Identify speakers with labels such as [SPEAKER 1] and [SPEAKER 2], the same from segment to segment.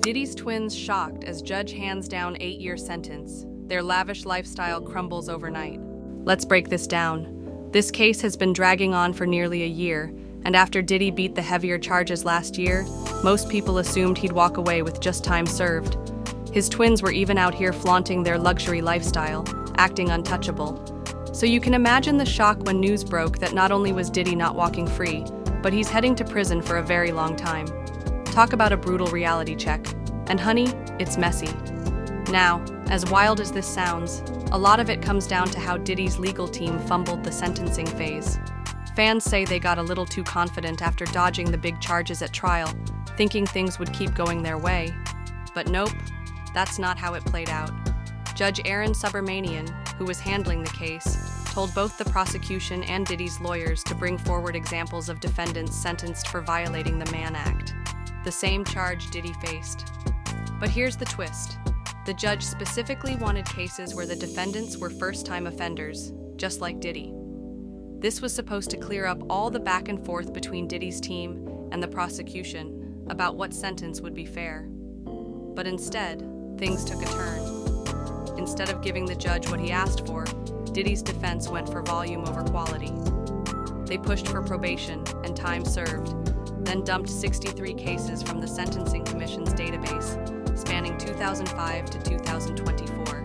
[SPEAKER 1] Diddy's twins shocked as judge hands down 8-year sentence. Their lavish lifestyle crumbles overnight. Let's break this down. This case has been dragging on for nearly a year, and after Diddy beat the heavier charges last year, most people assumed he'd walk away with just time served. His twins were even out here flaunting their luxury lifestyle, acting untouchable. So you can imagine the shock when news broke that not only was Diddy not walking free, but he's heading to prison for a very long time. Talk about a brutal reality check. And honey, it's messy. Now, as wild as this sounds, a lot of it comes down to how Diddy's legal team fumbled the sentencing phase. Fans say they got a little too confident after dodging the big charges at trial, thinking things would keep going their way. But nope, that's not how it played out. Judge Aaron Subbermanian, who was handling the case, told both the prosecution and Diddy's lawyers to bring forward examples of defendants sentenced for violating the Mann Act, the same charge Diddy faced. But here's the twist. The judge specifically wanted cases where the defendants were first-time offenders, just like Diddy. This was supposed to clear up all the back and forth between Diddy's team and the prosecution about what sentence would be fair. But instead, things took a turn. Instead of giving the judge what he asked for, Diddy's defense went for volume over quality. They pushed for probation and time served, then dumped 63 cases from the Sentencing Commission's database, spanning 2005 to 2024.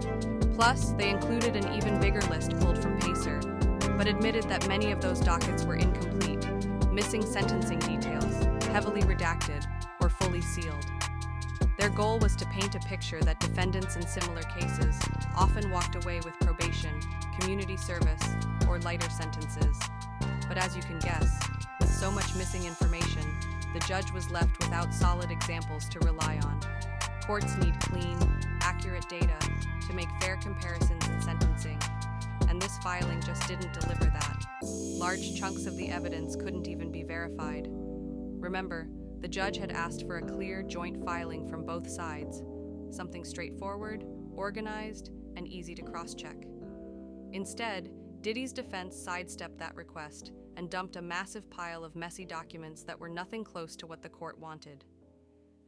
[SPEAKER 1] Plus, they included an even bigger list pulled from Pacer, but admitted that many of those dockets were incomplete, missing sentencing details, heavily redacted, or fully sealed. Their goal was to paint a picture that defendants in similar cases often walked away with probation, community service, or lighter sentences. But as you can guess, with so much missing information, the judge was left without solid examples to rely on. Courts need clean, accurate data to make fair comparisons in sentencing, and this filing just didn't deliver that. Large chunks of the evidence couldn't even be verified. Remember, the judge had asked for a clear joint filing from both sides, something straightforward, organized, and easy to cross-check. Instead, Diddy's defense sidestepped that request and dumped a massive pile of messy documents that were nothing close to what the court wanted.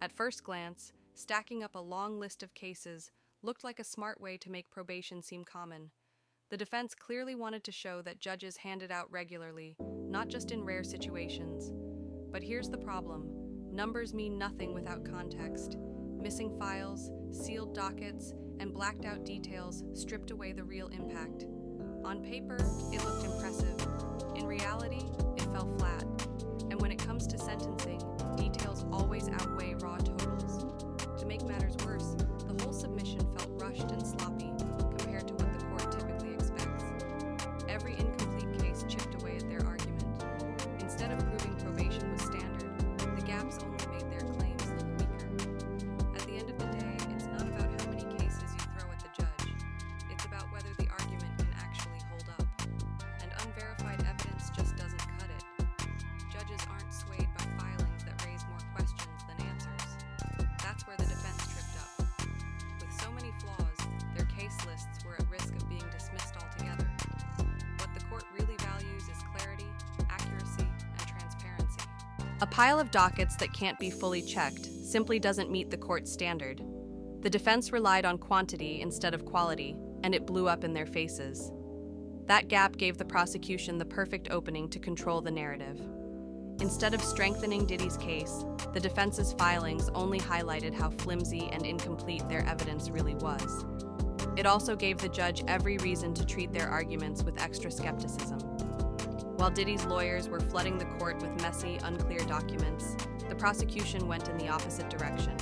[SPEAKER 1] At first glance, stacking up a long list of cases looked like a smart way to make probation seem common. The defense clearly wanted to show that judges handed out regularly, not just in rare situations. But here's the problem. Numbers mean nothing without context. Missing files, sealed dockets, and blacked out details stripped away the real impact. On paper, it looked impressive. In reality, it fell flat. And when it comes to sentencing, details always outweigh raw totals. To make matters worse, the whole submission felt rushed and sloppy compared to what the court typically expects. Every incomplete case chipped away at their argument. Instead of proving probation was standard, the gaps only made their claims look weaker. At the end of the day, it's not about how many cases you throw at the judge. It's about whether the argument can actually hold up. And unverified evidence just doesn't cut it. Judges aren't swayed by filings that raise more questions than answers. That's where the defense tripped up. With so many flaws, their case lists were at risk of being dismissed altogether. What the court really values is clarity, accuracy, and transparency. A pile of dockets that can't be fully checked simply doesn't meet the court's standard. The defense relied on quantity instead of quality, and it blew up in their faces. That gap gave the prosecution the perfect opening to control the narrative. Instead of strengthening Diddy's case, the defense's filings only highlighted how flimsy and incomplete their evidence really was. It also gave the judge every reason to treat their arguments with extra skepticism. While Diddy's lawyers were flooding the court with messy, unclear documents, the prosecution went in the opposite direction.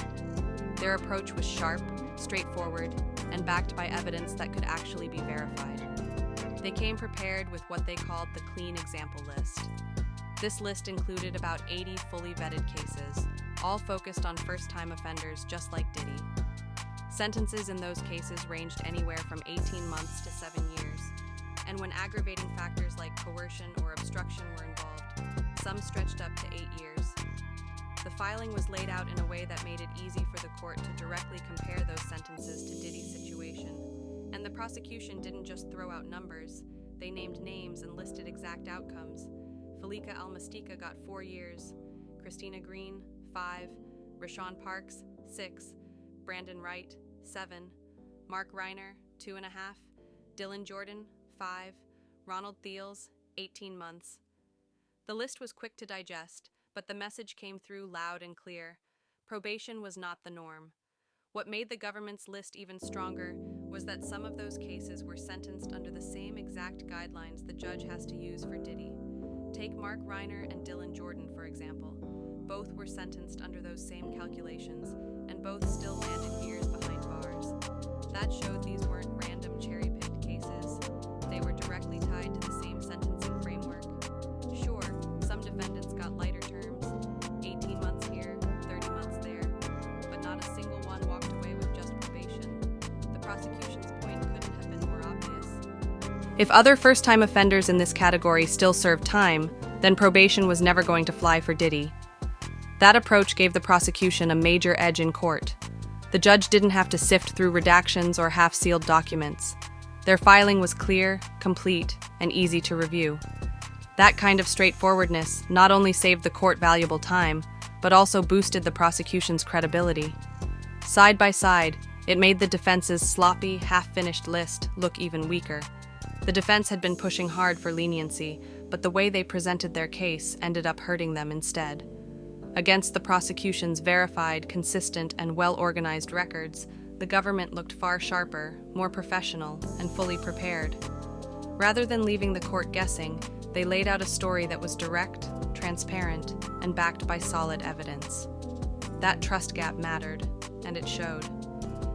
[SPEAKER 1] Their approach was sharp, straightforward, and backed by evidence that could actually be verified. They came prepared with what they called the clean example list. This list included about 80 fully vetted cases, all focused on first-time offenders just like Diddy. Sentences in those cases ranged anywhere from 18 months to 7 years, and when aggravating factors like coercion or obstruction were involved, some stretched up to 8 years. The filing was laid out in a way that made it easy for the court to directly compare those sentences to Diddy's situation. And the prosecution didn't just throw out numbers, they named names and listed exact outcomes. Felica Almastica got 4 years, Christina Green, 5, Rashawn Parks, 6. Brandon Wright, 7. Mark Reiner, 2.5. Dylan Jordan, 5. Ronald Thiels, 18 months. The list was quick to digest, but the message came through loud and clear. Probation was not the norm. What made the government's list even stronger was that some of those cases were sentenced under the same exact guidelines the judge has to use for Diddy. Take Mark Reiner and Dylan Jordan, for example. Both were sentenced under those same calculations, and both still landed years behind bars. That showed these weren't random cherry-picked cases. They were directly tied to the same sentencing framework. Sure, some defendants got lighter terms, 18 months here, 30 months there, but not a single one walked away with just probation. The prosecution's point couldn't have been more obvious. If other first-time offenders in this category still served time, then probation was never going to fly for Diddy. That approach gave the prosecution a major edge in court. The judge didn't have to sift through redactions or half-sealed documents. Their filing was clear, complete, and easy to review. That kind of straightforwardness not only saved the court valuable time, but also boosted the prosecution's credibility. Side by side, it made the defense's sloppy, half-finished list look even weaker. The defense had been pushing hard for leniency, but the way they presented their case ended up hurting them instead. Against the prosecution's verified, consistent, and well-organized records, the government looked far sharper, more professional, and fully prepared. Rather than leaving the court guessing, they laid out a story that was direct, transparent, and backed by solid evidence. That trust gap mattered, and it showed.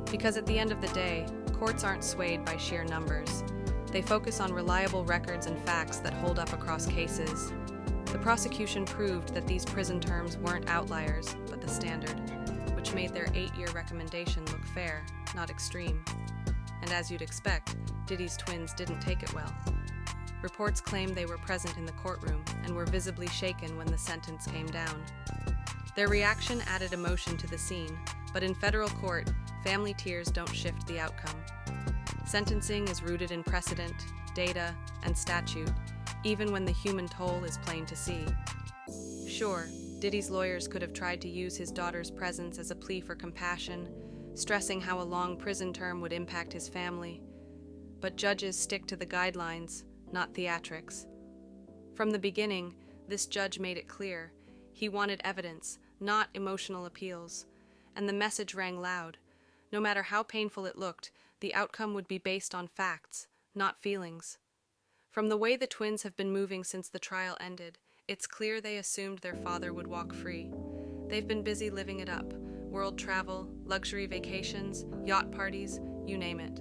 [SPEAKER 1] Because at the end of the day, courts aren't swayed by sheer numbers. They focus on reliable records and facts that hold up across cases. The prosecution proved that these prison terms weren't outliers, but the standard, which made their 8-year recommendation look fair, not extreme. And as you'd expect, Diddy's twins didn't take it well. Reports claim they were present in the courtroom and were visibly shaken when the sentence came down. Their reaction added emotion to the scene, but in federal court, family tears don't shift the outcome. Sentencing is rooted in precedent, data, and statute, even when the human toll is plain to see. Sure, Diddy's lawyers could have tried to use his daughter's presence as a plea for compassion, stressing how a long prison term would impact his family. But judges stick to the guidelines, not theatrics. From the beginning, this judge made it clear he wanted evidence, not emotional appeals, and the message rang loud. No matter how painful it looked, the outcome would be based on facts, not feelings. From the way the twins have been moving since the trial ended, it's clear they assumed their father would walk free. They've been busy living it up. World travel, luxury vacations, yacht parties, you name it.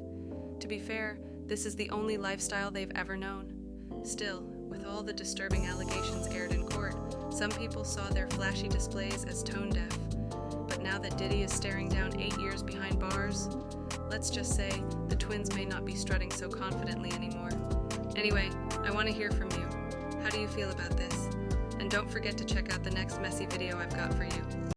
[SPEAKER 1] To be fair, this is the only lifestyle they've ever known. Still, with all the disturbing allegations aired in court, some people saw their flashy displays as tone-deaf. But now that Diddy is staring down 8 years behind bars, let's just say the twins may not be strutting so confidently anymore. Anyway, I want to hear from you. How do you feel about this? And don't forget to check out the next messy video I've got for you.